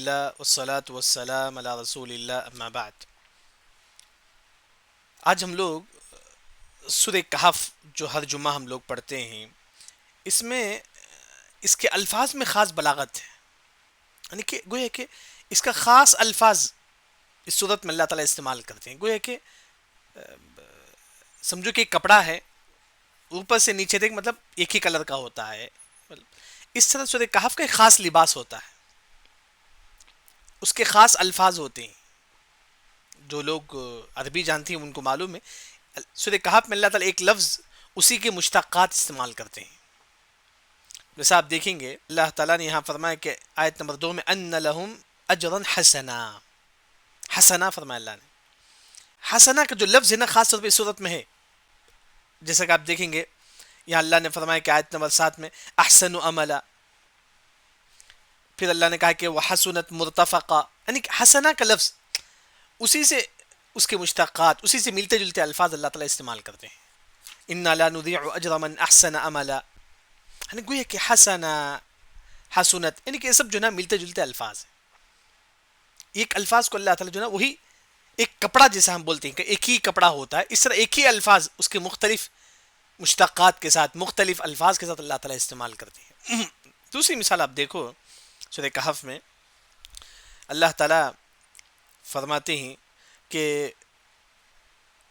للہ والصلاة والسلام علی رسول اللہ اما بعد. آج ہم لوگ سورہ کہف جو ہر جمعہ ہم لوگ پڑھتے ہیں، اس میں اس کے الفاظ میں خاص بلاغت ہے. یعنی کہ گویا کہ اس کا خاص الفاظ اس صورت میں اللہ تعالیٰ استعمال کرتے ہیں. گویا کہ سمجھو کہ ایک کپڑا ہے، اوپر سے نیچے تک مطلب ایک ہی کلر کا ہوتا ہے. اس طرح سورہ کہف کا ایک خاص لباس ہوتا ہے، اس کے خاص الفاظ ہوتے ہیں. جو لوگ عربی جانتے ہیں ان کو معلوم ہے سورہ کہف میں اللہ تعالیٰ ایک لفظ اسی کے مشتقات استعمال کرتے ہیں. جیسا آپ دیکھیں گے اللہ تعالیٰ نے یہاں فرمایا کہ آیت نمبر 2 میں ان لہم اجرا حسنا. حسنا فرمایا اللہ نے. حسنا کا جو لفظ ہے نا خاص طور پہ اس صورت میں ہے. جیسا کہ آپ دیکھیں گے یہاں اللہ نے فرمایا کہ آیت نمبر 7 میں احسن عملا. پھر اللہ نے کہا کہ وحسنت مرتفقا. یعنی کہ حسنا کا لفظ اسی سے اس کے مشتقات اسی سے ملتے جلتے الفاظ اللہ تعالیٰ استعمال کرتے ہیں. انا لا نضيع اجر من احسن عملا. یعنی گویا کہ حسنا حسنت یعنی کہ یہ سب جو نا ملتے جلتے الفاظ ہیں. ایک الفاظ کو اللہ تعالیٰ جو نا وہی ایک کپڑا جیسا ہم بولتے ہیں کہ ایک ہی کپڑا ہوتا ہے، اس طرح ایک ہی الفاظ اس کے مختلف مشتقات کے ساتھ مختلف الفاظ کے ساتھ اللہ تعالیٰ استعمال کرتے ہیں. دوسری مثال آپ دیکھو سورہ کہف میں اللہ تعالیٰ فرماتے ہیں کہ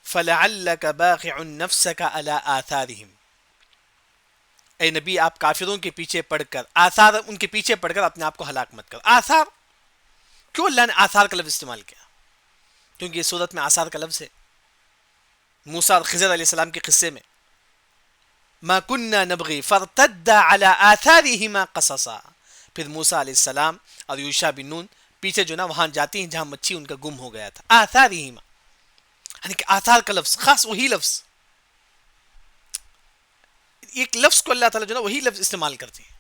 فَلَعَلَّكَ بَاخِعٌ نَفْسَكَ عَلَىٰ آثَارِهِمْ. اے نبی آپ کافروں کے پیچھے پڑھ کر آثار ان کے پیچھے پڑھ کر اپنے آپ کو ہلاک مت کر. آثار کیوں اللہ نے آثار کا لفظ استعمال کیا؟ کیونکہ یہ صورت میں آثار کا لفظ ہے. موسیٰ اور خضر علیہ السلام کے قصے میں ما كنا نبغي فارتد على آثارهما قصصا. پھر موسیٰ علیہ السلام اور یوشع بن نون پیچھے جو نا وہاں جاتی ہیں جہاں مچھی ان کا گم ہو گیا تھا. آثارہما یعنی کہ آثار کا لفظ خاص وہی لفظ، ایک لفظ کو اللہ تعالیٰ جو نا وہی لفظ استعمال کرتے ہیں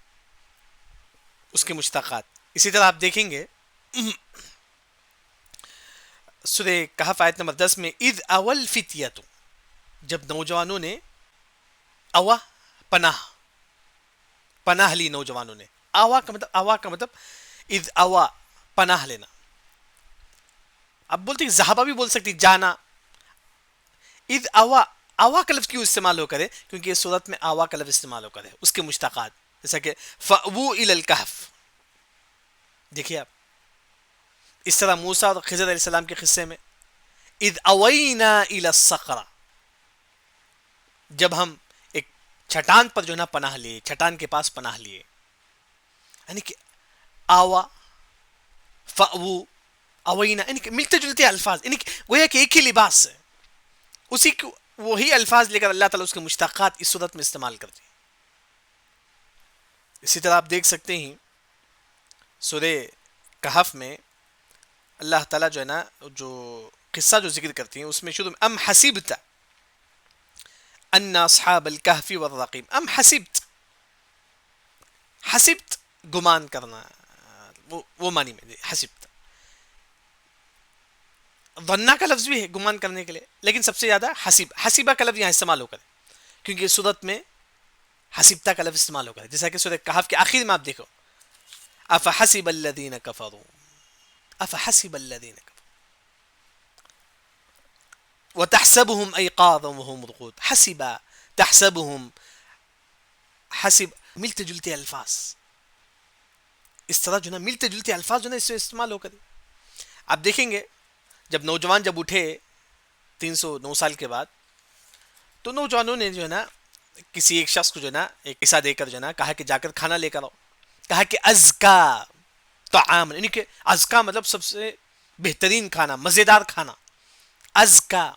اس کے مشتقات. اسی طرح آپ دیکھیں گے سورہ کہف آیت نمبر 10 میں اذ اول فتیت. جب نوجوانوں نے اوا پناہ لی. نوجوانوں نے اوا کا مطلب اذ اوا پناہ لینا. اب بولتے زہابہ بھی بول سکتی جانا. اذ اوا کا لفظ کیوں استعمال ہو کرے؟ کیونکہ اس صورت میں اوا کا لفظ استعمال ہو کرے اس کے مشتقات جیسا کہ فاووا الی الکہف. دیکھیے آپ اس طرح موسیٰ اور خضر علیہ السلام کے قصے میں اذ اوینا الی الصخرہ. جب ہم ایک چٹان پر جو نا پناہ لیے، چٹان کے پاس پناہ لیے. یعنی کہ آوا فاووا اوینا یعنی کہ ملتے جلتے الفاظ، یعنی کہ گویا کہ ایک ہی لباس ہے، اسی کو وہی الفاظ لے کر اللہ تعالیٰ اس کے مشتقات اس صورت میں استعمال کرتے ہیں. اسی طرح آپ دیکھ سکتے ہیں سورہ کہف میں اللہ تعالیٰ جو ہے نا جو قصہ جو ذکر کرتی ہیں اس میں شروع میں ام حسبت ان اصحاب الکہف والرقیم. ام حسبت گمان کرنا، وہ معنی میں حسبت. ظنہ کا لفظ بھی ہے گمان کرنے کے لیے، لیکن سب سے زیادہ حسیبہ کا لفظ یہاں استعمال ہو کرے کیونکہ صورت میں حسبتا کا لفظ استعمال ہو کرے. جیسا کہ سورہ کہف کے آخر میں آپ دیکھو افحسب الذین کفروا وتحسبهم ایقاظا وهم رقود. حسب تحسبهم حسب ملتے جلتے الفاظ، اس طرح جو نا ملتے جلتے الفاظ جو نا اس سے استعمال ہو کرے. آپ دیکھیں گے جب نوجوان جب اٹھے 309 سال کے بعد تو نوجوانوں نے جو ہے نا کسی ایک شخص کو جو ہے نا ایک پیسہ دے کر جو ہے نا کہا کہ جا کر کھانا لے کر آؤ. کہا کہ ازکا طعام یعنی کہ ازکا مطلب سب سے بہترین کھانا، مزیدار کھانا. ازکا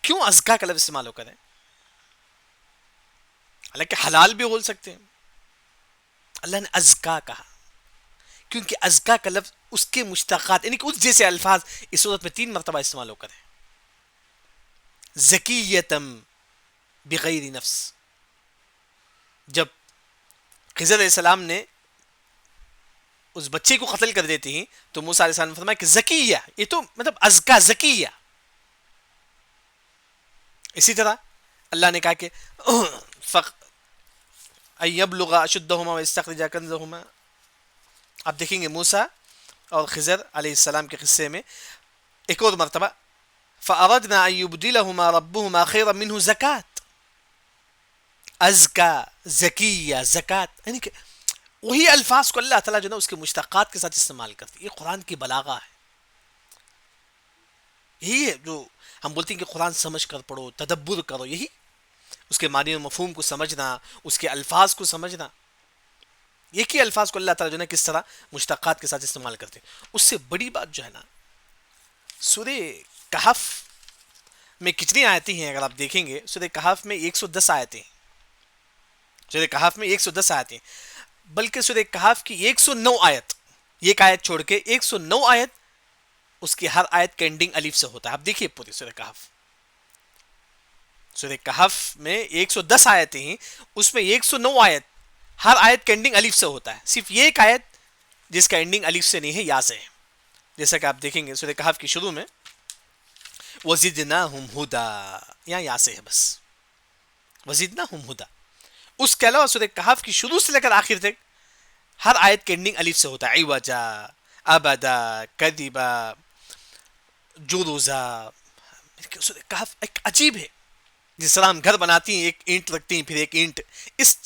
کیوں ازکا کا لفظ استعمال ہو کرے؟ حالانکہ حلال بھی بول سکتے ہیں. اللہ نے ازکا کہا کیونکہ ازکا کا لفظ اس کے مشتقات یعنی کہ اس جیسے الفاظ اس صورت میں 3 مرتبہ استعمال ہو کرے. زکیتم بغیر نفس. جب خضر علیہ السلام نے اس بچے کو قتل کر دیتے ہیں تو موسیٰ علیہ السلام نے فرمایا کہ زکیہ، یہ تو مطلب ازکا زکیہ. اسی طرح اللہ نے کہا کہ ان یبلغ اشدہما واستخرج کنزہما. آپ دیکھیں گے موسیٰ اور خضر علیہ السلام کے قصے میں ایک اور مرتبہ فَأَرَدْنَا أَن يُبْدِلَهُمَا رَبُّهُمَا خَيْرًا مِنْهُ زَكَاةً ازکا زکیہ زکات، یعنی کہ وہی الفاظ کو اللہ تعالیٰ جو ہے اس کے مشتقات کے ساتھ استعمال کرتے ہیں. یہ قرآن کی بلاغہ ہے. یہی ہے جو ہم بولتے ہیں کہ قرآن سمجھ کر پڑھو، تدبر کرو. یہی اس کے معنی و مفہوم کو سمجھنا، اس کے الفاظ کو سمجھنا. ایک ہی الفاظ کو اللہ تعالیٰ جو ہے کس طرح مشتقات کے ساتھ استعمال کرتے ہیں. اس سے بڑی بات جو ہے نا، سورہ کہف میں کتنی آیتیں ہیں اگر آپ دیکھیں گے. سورہ کہف میں 110 آیتیں ہیں. سورہ کہف میں 110 آیتیں ہیں، بلکہ سورہ کہف کی 109 آیت، ایک آیت چھوڑ کے 109 آیت، اس کی ہر آیت کا اینڈنگ الف سے ہوتا ہے. آپ دیکھیے پوری سورہ کہف. سورہ کہف میں 110 آیتیں ہیں، اس میں 109 آیت، ہر آیت کا اینڈنگ الف سے ہوتا ہے. صرف یہ ایک آیت جس کا اینڈنگ الف سے نہیں ہے، یا سے ہے. جیسا کہ آپ دیکھیں گے سورہ کہف کی شروع میں وَزِدْنَاهُمْ هُدًى، یہاں یا سے ہے بس، وَزِدْنَاهُمْ هُدًى. اس کے علاوہ سورہ کہف کی شروع سے لے کر آخر تک ہر آیت کے اینڈنگ الف سے ہوتا ہے. عوجا، ابدا، کذبا، جرزا. سورہ کہف ایک عجیب ہے. جس طرح ہم گھر بناتی ہیں، ایک اینٹ رکھتی ہیں، پھر ایک اینٹ اس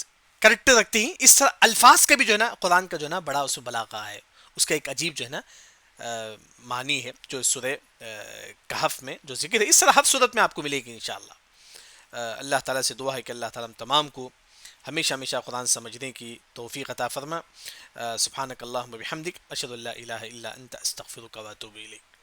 کریکٹر رکھتی ہیں، اس طرح الفاظ کا بھی جو ہے نا قرآن کا جو ہے نا بڑا اس میں بلاغہ ہے. اس کا ایک عجیب جو ہے نا معنی ہے جو سورہ کہف میں جو ذکر ہے. اس طرح ہر صورت میں آپ کو ملے گی انشاءاللہ. اللہ تعالیٰ سے دعا ہے کہ اللہ تعالیٰ ہم تمام کو ہمیشہ ہمیشہ قرآن سمجھنے کی توفیق عطا فرما. سبحانک اللہم و بحمدک، اشہد ان لا الہ الا انت، استغفرک و اتوب الیک.